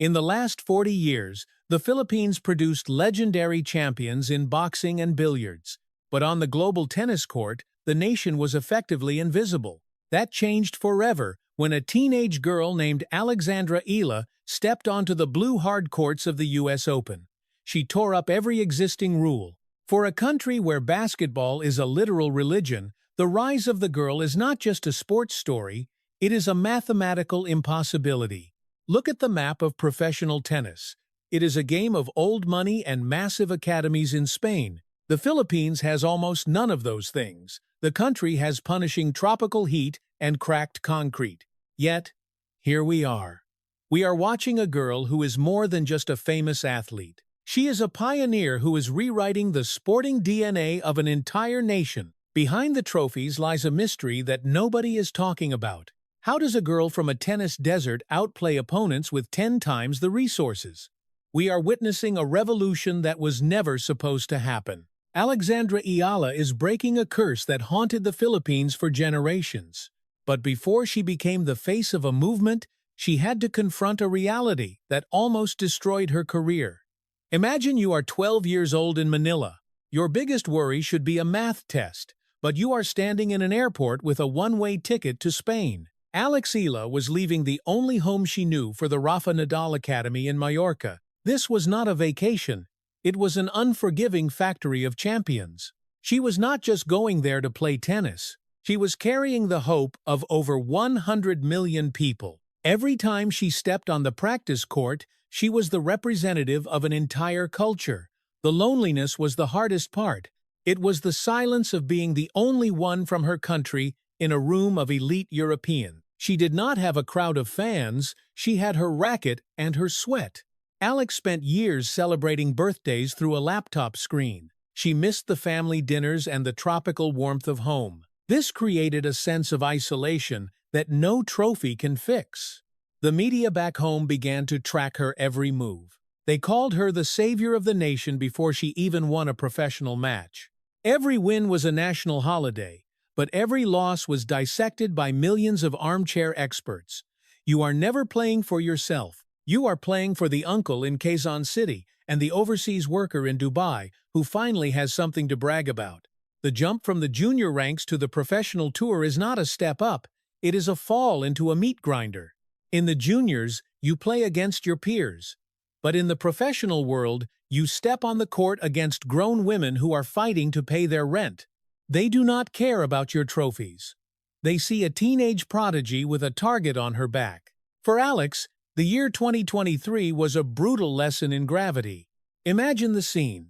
In the last 40 years, the Philippines produced legendary champions in boxing and billiards. But on the global tennis court, the nation was effectively invisible. That changed forever when a teenage girl named Alexandra Eala stepped onto the blue hard courts of the US Open. She tore up every existing rule. For a country where basketball is a literal religion, the rise of the girl is not just a sports story, it is a mathematical impossibility. Look at the map of professional tennis. It is a game of old money and massive academies in Spain. The Philippines has almost none of those things. The country has punishing tropical heat and cracked concrete. Yet, here we are. We are watching a girl who is more than just a famous athlete. She is a pioneer who is rewriting the sporting DNA of an entire nation. Behind the trophies lies a mystery that nobody is talking about. How does a girl from a tennis desert outplay opponents with 10 times the resources? We are witnessing a revolution that was never supposed to happen. Alexandra Eala is breaking a curse that haunted the Philippines for generations. But before she became the face of a movement, she had to confront a reality that almost destroyed her career. Imagine you are 12 years old in Manila. Your biggest worry should be a math test, but you are standing in an airport with a one-way ticket to Spain. Alex Eala was leaving the only home she knew for the Rafa Nadal Academy in Mallorca. This was not a vacation. It was an unforgiving factory of champions. She was not just going there to play tennis. She was carrying the hope of over 100 million people. Every time she stepped on the practice court, she was the representative of an entire culture. The loneliness was the hardest part. It was the silence of being the only one from her country in a room of elite European. She did not have a crowd of fans, she had her racket and her sweat. Alex spent years celebrating birthdays through a laptop screen. She missed the family dinners and the tropical warmth of home. This created a sense of isolation that no trophy can fix. The media back home began to track her every move. They called her the savior of the nation before she even won a professional match. Every win was a national holiday, but every loss was dissected by millions of armchair experts. You are never playing for yourself. You are playing for the uncle in Quezon City and the overseas worker in Dubai who finally has something to brag about. The jump from the junior ranks to the professional tour is not a step up, it is a fall into a meat grinder. In the juniors, you play against your peers. But in the professional world, you step on the court against grown women who are fighting to pay their rent. They do not care about your trophies. They see a teenage prodigy with a target on her back. For Alex, the year 2023 was a brutal lesson in gravity. Imagine the scene.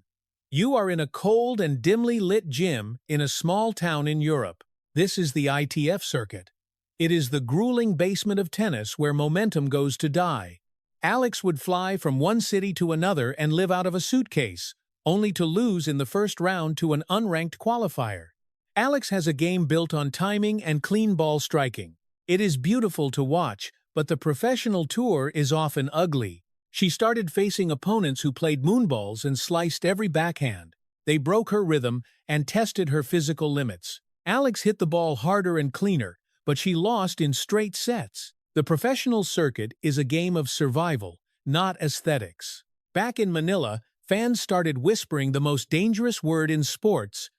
You are in a cold and dimly lit gym in a small town in Europe. This is the ITF circuit. It is the grueling basement of tennis where momentum goes to die. Alex would fly from one city to another and live out of a suitcase, only to lose in the first round to an unranked qualifier. Alex has a game built on timing and clean ball striking. It is beautiful to watch, but the professional tour is often ugly. She started facing opponents who played moonballs and sliced every backhand. They broke her rhythm and tested her physical limits. Alex hit the ball harder and cleaner, but she lost in straight sets. The professional circuit is a game of survival, not aesthetics. Back in Manila, fans started whispering the most dangerous word in sports: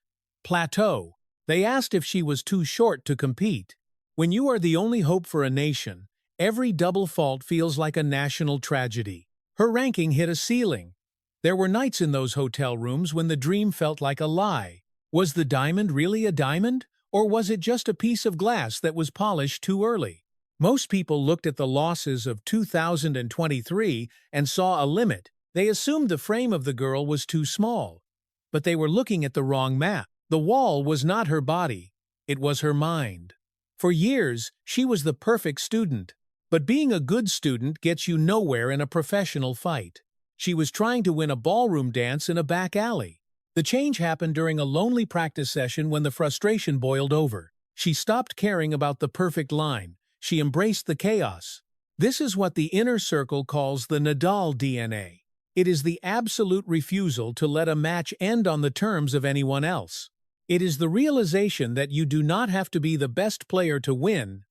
plateau. They asked if she was too short to compete. When you are the only hope for a nation, every double fault feels like a national tragedy. Her ranking hit a ceiling. There were nights in those hotel rooms when the dream felt like a lie. Was the diamond really a diamond, or was it just a piece of glass that was polished too early? Most people looked at the losses of 2023 and saw a limit. They assumed the frame of the girl was too small. But they were looking at the wrong map. The wall was not her body, it was her mind. For years, she was the perfect student. But being a good student gets you nowhere in a professional fight. She was trying to win a ballroom dance in a back alley. The change happened during a lonely practice session when the frustration boiled over. She stopped caring about the perfect line. She embraced the chaos. This is what the inner circle calls the Nadal DNA. It is the absolute refusal to let a match end on the terms of anyone else. It is the realization that you do not have to be the best player to win.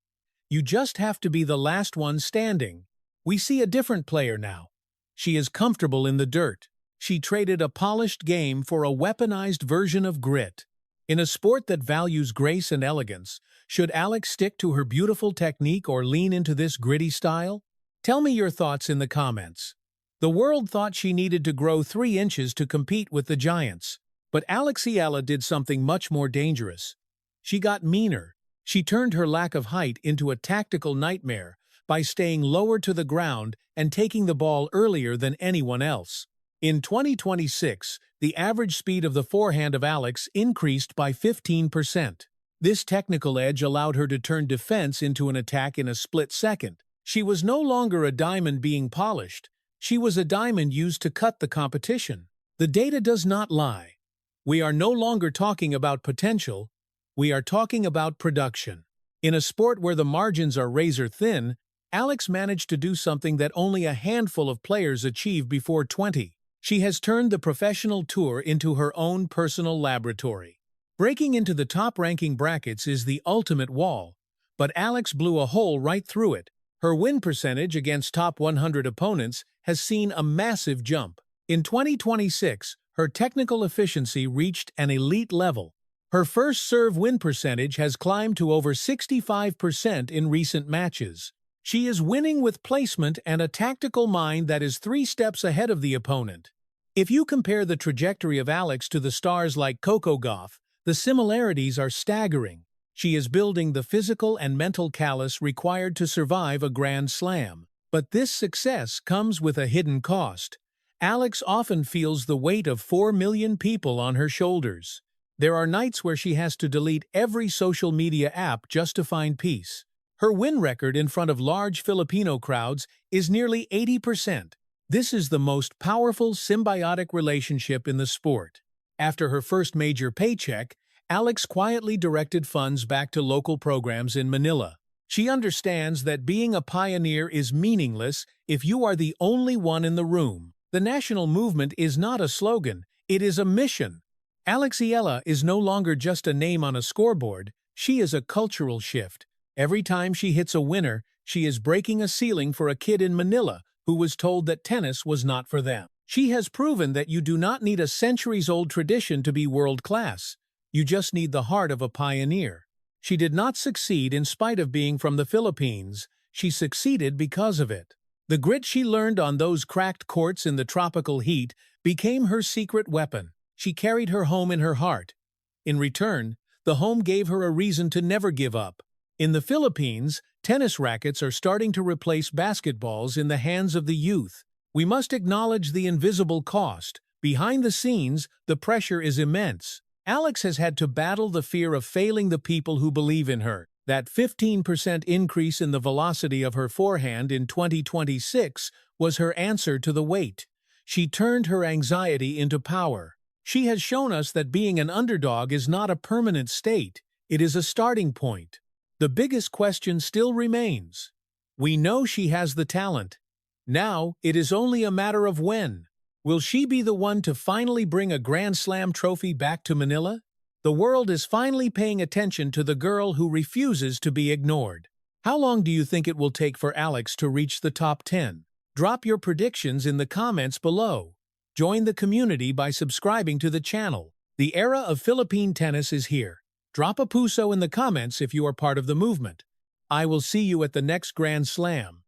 You just have to be the last one standing. We see a different player now. She is comfortable in the dirt. She traded a polished game for a weaponized version of grit. In a sport that values grace and elegance, should Alex stick to her beautiful technique or lean into this gritty style? Tell me your thoughts in the comments. The world thought she needed to grow 3 inches to compete with the giants. But Alexandra Eala did something much more dangerous. She got meaner. She turned her lack of height into a tactical nightmare by staying lower to the ground and taking the ball earlier than anyone else. In 2026, the average speed of the forehand of Alex increased by 15%. This technical edge allowed her to turn defense into an attack in a split second. She was no longer a diamond being polished. She was a diamond used to cut the competition. The data does not lie. We are no longer talking about potential. We are talking about production. In a sport where the margins are razor thin, Alex managed to do something that only a handful of players achieve before 20. She has turned the professional tour into her own personal laboratory. Breaking into the top-ranking brackets is the ultimate wall, but Alex blew a hole right through it. Her win percentage against top 100 opponents has seen a massive jump. In 2026, her technical efficiency reached an elite level. Her first serve win percentage has climbed to over 65% in recent matches. She is winning with placement and a tactical mind that is 3 steps ahead of the opponent. If you compare the trajectory of Alex to the stars like Coco Gauff, the similarities are staggering. She is building the physical and mental callus required to survive a Grand Slam. But this success comes with a hidden cost. Alex often feels the weight of 4 million people on her shoulders. There are nights where she has to delete every social media app just to find peace. Her win record in front of large Filipino crowds is nearly 80%. This is the most powerful symbiotic relationship in the sport. After her first major paycheck, Alex quietly directed funds back to local programs in Manila. She understands that being a pioneer is meaningless if you are the only one in the room. The national movement is not a slogan, it is a mission. Alexandra Eala is no longer just a name on a scoreboard, she is a cultural shift. Every time she hits a winner, she is breaking a ceiling for a kid in Manila who was told that tennis was not for them. She has proven that you do not need a centuries-old tradition to be world-class. You just need the heart of a pioneer. She did not succeed in spite of being from the Philippines. She succeeded because of it. The grit she learned on those cracked courts in the tropical heat became her secret weapon. She carried her home in her heart. In return, the home gave her a reason to never give up. In the Philippines, tennis rackets are starting to replace basketballs in the hands of the youth. We must acknowledge the invisible cost. Behind the scenes, the pressure is immense. Alex has had to battle the fear of failing the people who believe in her. That 15% increase in the velocity of her forehand in 2026 was her answer to the wait. She turned her anxiety into power. She has shown us that being an underdog is not a permanent state. It is a starting point. The biggest question still remains. We know she has the talent. Now, it is only a matter of when. Will she be the one to finally bring a Grand Slam trophy back to Manila? The world is finally paying attention to the girl who refuses to be ignored. How long do you think it will take for Alex to reach the top 10? Drop your predictions in the comments below. Join the community by subscribing to the channel. The era of Philippine tennis is here. Drop a puso in the comments if you are part of the movement. I will see you at the next Grand Slam.